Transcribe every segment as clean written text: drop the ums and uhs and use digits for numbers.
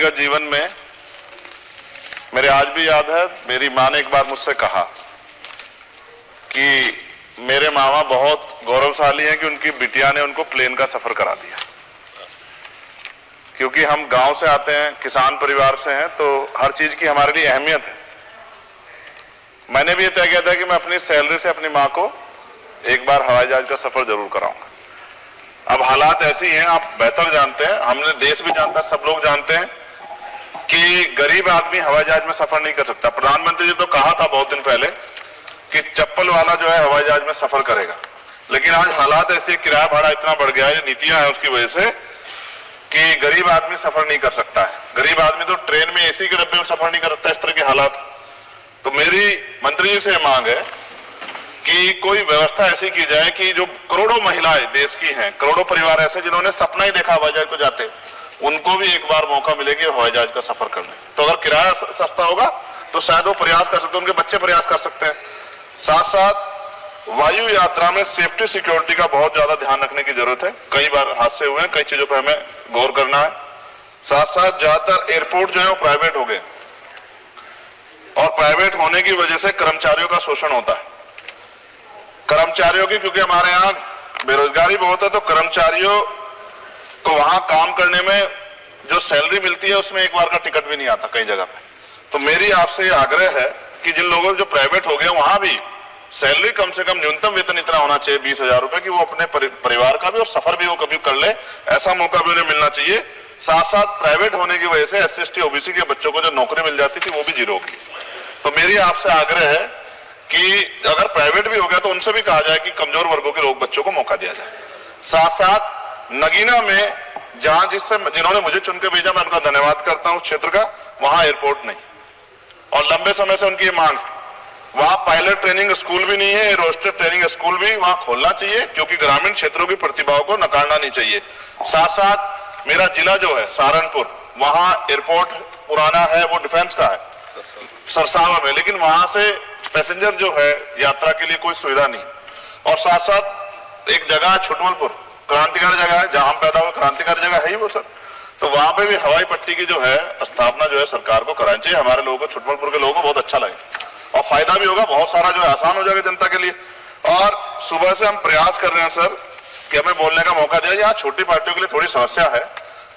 व्यक्तिगत जीवन में मेरे आज भी याद है, मेरी माँ ने एक बार मुझसे कहा कि मेरे मामा बहुत गौरवशाली हैं कि उनकी बिटिया ने उनको प्लेन का सफर करा दिया। क्योंकि हम गांव से आते हैं, किसान परिवार से हैं, तो हर चीज की हमारे लिए अहमियत है। मैंने भी ये तय किया था कि मैं अपनी सैलरी से अपनी माँ को एक बार हवाई जहाज का सफर जरूर कराऊंगा। अब हालात ऐसी हैं, आप बेहतर जानते हैं, हमने देश भी जानता है, सब लोग जानते हैं कि गरीब आदमी हवाई जहाज में सफर नहीं कर सकता। प्रधानमंत्री जी तो कहा था बहुत दिन पहले कि चप्पल वाला जो है हवाई जहाज में सफर करेगा, लेकिन आज हालात ऐसे, किराया भाड़ा इतना बढ़ गया है, नीतियां हैं उसकी वजह से कि गरीब आदमी सफर नहीं कर सकता है। गरीब आदमी तो ट्रेन में एसी के डब्बे में सफर नहीं कर सकता, इस तरह के हालात। तो मेरी मंत्री जी से मांग है कि कोई व्यवस्था ऐसी की जाए कि जो करोड़ों महिलाएं देश की हैं, करोड़ों परिवार ऐसे जिन्होंने सपना ही देखा हवाई जहाज को जाते, उनको भी एक बार मौका मिलेगी हवाई जहाज का सफर करने। तो अगर किराया सस्ता होगा तो शायद वो प्रयास कर सकते हैं, उनके बच्चे प्रयास कर सकते हैं। साथ साथ वायु यात्रा में सेफ्टी सिक्योरिटी का बहुत ज्यादा ध्यान रखने की जरूरत है। कई बार हादसे हुए हैं, कई चीजों पर हमें गौर करना है। साथ साथ ज्यादातर एयरपोर्ट जो है वो प्राइवेट हो गए और प्राइवेट होने की वजह से कर्मचारियों का शोषण होता है। कर्मचारियों की, क्योंकि हमारे यहाँ बेरोजगारी बहुत है, तो कर्मचारियों को वहां काम करने में जो सैलरी मिलती है उसमें एक बार का टिकट भी नहीं आता कई जगह पे। तो मेरी आपसे आग्रह है कि जिन लोगों जो प्राइवेट हो गए वहां भी सैलरी कम से कम न्यूनतम वेतन इतना होना चाहिए 20,000 रुपए कि वो अपने परिवार का भी और सफर भी वो कभी कर ले, ऐसा मौका भी उन्हें मिलना चाहिए। साथ साथ प्राइवेट होने की वजह से SC/ST OBC के बच्चों को जो नौकरी मिल जाती थी वो भी जीरो होगी। तो मेरी आपसे आग्रह है कि अगर प्राइवेट भी हो गया तो उनसे भी कहा जाए कि कमजोर वर्गों के लोग बच्चों को मौका दिया जाए। साथ साथ नगीना में जहां जिन्होंने मुझे चुन के भेजा, मैं उनका धन्यवाद करता हूं उस क्षेत्र का, वहां एयरपोर्ट नहीं और लंबे समय से उनकी मांग, वहां पायलट ट्रेनिंग स्कूल भी नहीं है, एरोस्टेट ट्रेनिंग स्कूल भी वहां खोलना चाहिए क्योंकि ग्रामीण क्षेत्रों की प्रतिभाओं को नकारना नहीं चाहिए। साथ साथ मेरा जिला जो है सहारनपुर, वहां एयरपोर्ट पुराना है, वो डिफेंस का है सरसावा में, लेकिन वहां से पैसेंजर जो है यात्रा के लिए कोई सुविधा नहीं। और साथ साथ एक जगह छुटमलपुर, क्रांतिकारी जगह है, जहां हम पैदा हुए, क्रांतिकारी जगह है ही वो सर, तो वहां पे भी हवाई पट्टी की जो है स्थापना जो है सरकार को करानी चाहिए। हमारे लोगों को, छुटमलपुर के लोगों को बहुत अच्छा लगे और फायदा भी होगा, बहुत सारा जो है आसान हो जाएगा जनता के लिए। और सुबह से हम प्रयास कर रहे हैं सर कि हमें बोलने का मौका दिया। यहाँ छोटी पार्टियों के लिए थोड़ी समस्या है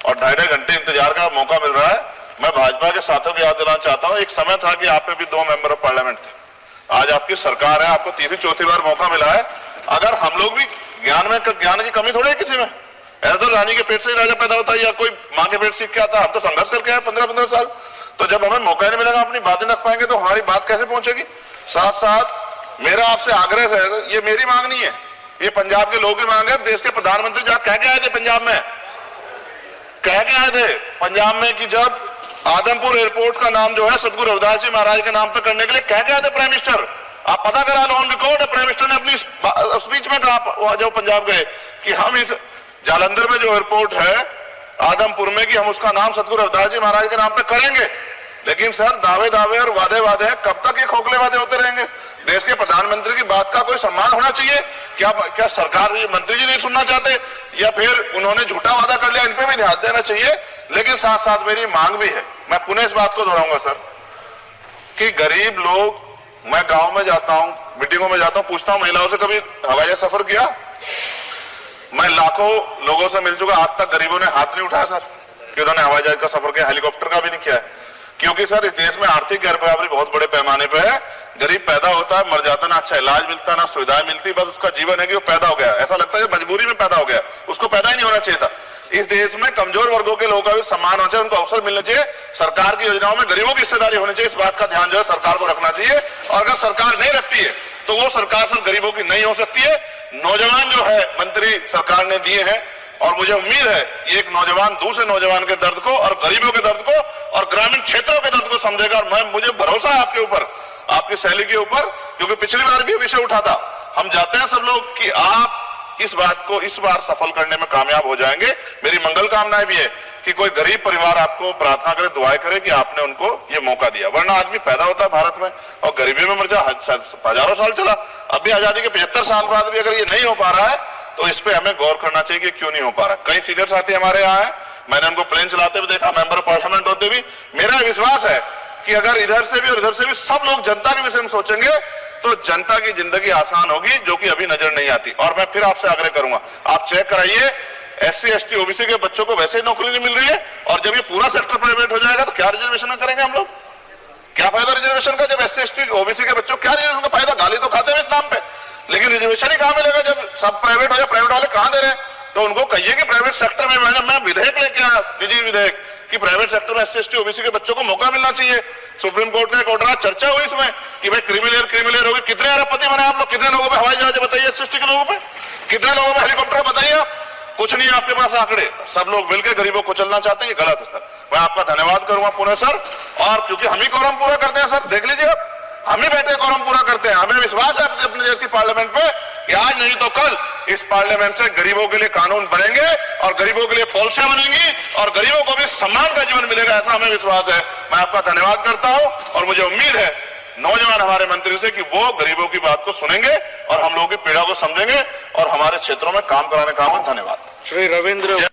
और 2.5 घंटे इंतजार का मौका मिल रहा है। मैं भाजपा के साथियों को याद दिलाना चाहता हूँ, एक समय था कि आप पे भी 2 मेंबर ऑफ पार्लियामेंट थे, आज आपकी सरकार है, आपको तीसरी चौथी बार मौका मिला है। अगर हम लोग भी ज्ञान की कमी थोड़ी है किसी में, ऐसा तो रानी के पेट से ही राजा पैदा होता है या कोई माँ के पेट सीख के आता है। हम तो संघर्ष करके आए 15-15 साल, तो जब हमें मौका नहीं मिलेगा अपनी बातें रख पाएंगे तो हमारी बात कैसे पहुंचेगी। साथ साथ मेरा आपसे आग्रह है, ये मेरी मांग नहीं है, ये पंजाब के लोगों की मांग है। देश के प्रधानमंत्री जहां कह के आए थे पंजाब में, कह के आए थे पंजाब में कि जब आदमपुर एयरपोर्ट का नाम जो है सतगुरु रविदास जी महाराज के नाम पे करने के लिए कह के आए थे प्राइम मिनिस्टर। आप पता करा लो, ऑन रिकॉर्ड है, प्राइम मिनिस्टर ने अपनी स्पीच में कहा जब पंजाब गए कि हम इस जालंधर में जो एयरपोर्ट है आदमपुर में, कि हम उसका नाम सतगुरु रविदास जी महाराज के नाम पे करेंगे। लेकिन सर दावे और वादे हैं, कब तक ये खोखले वादे होते रहेंगे। देश के प्रधानमंत्री की बात का कोई सम्मान होना चाहिए। क्या सरकार, मंत्री जी नहीं सुनना चाहते या फिर उन्होंने झूठा वादा कर लिया, इन पे भी ध्यान देना चाहिए। लेकिन साथ साथ मेरी मांग भी है, मैं पुनः इस बात को दोहराऊंगा सर कि गरीब लोग, मैं गांव में जाता हूं, मीटिंगों में जाता हूं, पूछता हूं महिलाओं से कभी हवाई जहाज सफर किया। मैं लाखों लोगों से मिल चुका, आज तक गरीबों ने हाथ नहीं उठाया सर कि उन्होंने हवाई जहाज का सफर किया, हेलीकॉप्टर का भी नहीं किया है। क्योंकि सर इस देश में आर्थिक गैर बराबरी बहुत बड़े पैमाने पे है। गरीब पैदा होता है, मर जाता, ना अच्छा इलाज मिलता, ना सुविधाएं मिलती, बस उसका जीवन है कि वो पैदा हो गया, ऐसा लगता है मजबूरी में पैदा हो गया, उसको पैदा ही नहीं होना चाहिए था। इस देश में कमजोर वर्गों के लोगों का भी सम्मान होना चाहिए, उनको अवसर मिलना चाहिए। सरकार की योजनाओं में गरीबों की हिस्सेदारी होनी चाहिए, इस बात का ध्यान जो है सरकार को रखना चाहिए। और अगर सरकार नहीं रखती है तो वो सरकार सर गरीबों की नहीं हो सकती है। नौजवान जो है मंत्री सरकार ने दिए हैं और मुझे उम्मीद है कि एक नौजवान दूसरे नौजवान के दर्द को और गरीबों के दर्द को और ग्रामीण क्षेत्रों के दर्द को समझेगा। और मुझे भरोसा है आपके ऊपर, आपकी शैली के ऊपर, क्योंकि पिछली बार भी विषय उठा था। हम चाहते हैं सब लोग कि आप इस बात को इस बार सफल करने में कामयाब हो जाएंगे। मेरी मंगल कामनाएं भी है कि कोई गरीब परिवार आपको प्रार्थना करे, दुआएं करे कि आपने उनको ये मौका दिया। वरना आदमी पैदा होता है भारत में और गरीबी में मर जा, हजारों साल चला, अभी आजादी के 75 साल बाद भी अगर ये नहीं हो पा रहा है तो इस पे हमें गौर करना चाहिए कि क्यों नहीं हो पा रहा। कई सीनियर साथी हमारे यहाँ हैं, मैंने उनको प्लेन चलाते हुए देखा, मेंबर ऑफ पार्लियामेंट होते हुए भी मेरा विश्वास है कि अगर इधर से भी और इधर से भी सब लोग जनता के विषय में सोचेंगे तो जनता की जिंदगी आसान होगी, जो कि अभी नजर नहीं आती। और मैं फिर आपसे आग्रह करूंगा, आप चेक कराइए, SC ST OBC के बच्चों को वैसे ही नौकरी नहीं मिल रही है, और जब ये पूरा सेक्टर प्राइवेट हो जाएगा तो क्या रिजर्वेशन करेंगे हम लोग? क्या फायदा रिजर्वेशन का? जब SC ST OBC के बच्चों क्या रिजर्वेशन का फायदा? गाली तो खाते हैं इस नाम पे, लेकिन रिजर्वेशन ही कहां मिलेगा जब सब प्राइवेट हो जाए? प्राइवेट वाले कहां दे रहे हैं? तो उनको कहिए कि प्राइवेट सेक्टर में मैं विधेयक लेके आया, निजी विधेयक, कि प्राइवेट सेक्टर में SC ST OBC के बच्चों को मौका मिलना चाहिए। सुप्रीम कोर्ट का एक ऑर्डर आज चर्चा हुई इसमें कि भाई क्रिमिनल होगी। कितने अरबपति बने आप लोग? कितने लोगों पे हवाई जहाज बताइए? SC ST के लोगों पे कितने लोगों पे हेलीकॉप्टर बताइए? आप कुछ नहीं, आपके पास आंकड़े। सब लोग मिलकर गरीबों को चलना चाहते हैं, ये गलत है सर। मैं आपका धन्यवाद करूंगा पुनः सर, और क्योंकि हम ही कोरम पूरा करते हैं सर, देख लीजिए आप, हम ही बैठे कोरम पूरा करते हैं। हमें विश्वास है अपने देश की पार्लियामेंट पे कि आज नहीं तो कल इस पार्लियामेंट से गरीबों के लिए कानून बनेंगे और गरीबों के लिए पॉलिसियां बनेंगी और गरीबों को भी सम्मान का जीवन मिलेगा, ऐसा हमें विश्वास है। मैं आपका धन्यवाद करता हूं और मुझे उम्मीद है नौजवान हमारे मंत्री से कि वो गरीबों की बात को सुनेंगे और हम लोगों की पीड़ा को समझेंगे और हमारे क्षेत्रों में काम कराने का। धन्यवाद। श्री रविंद्र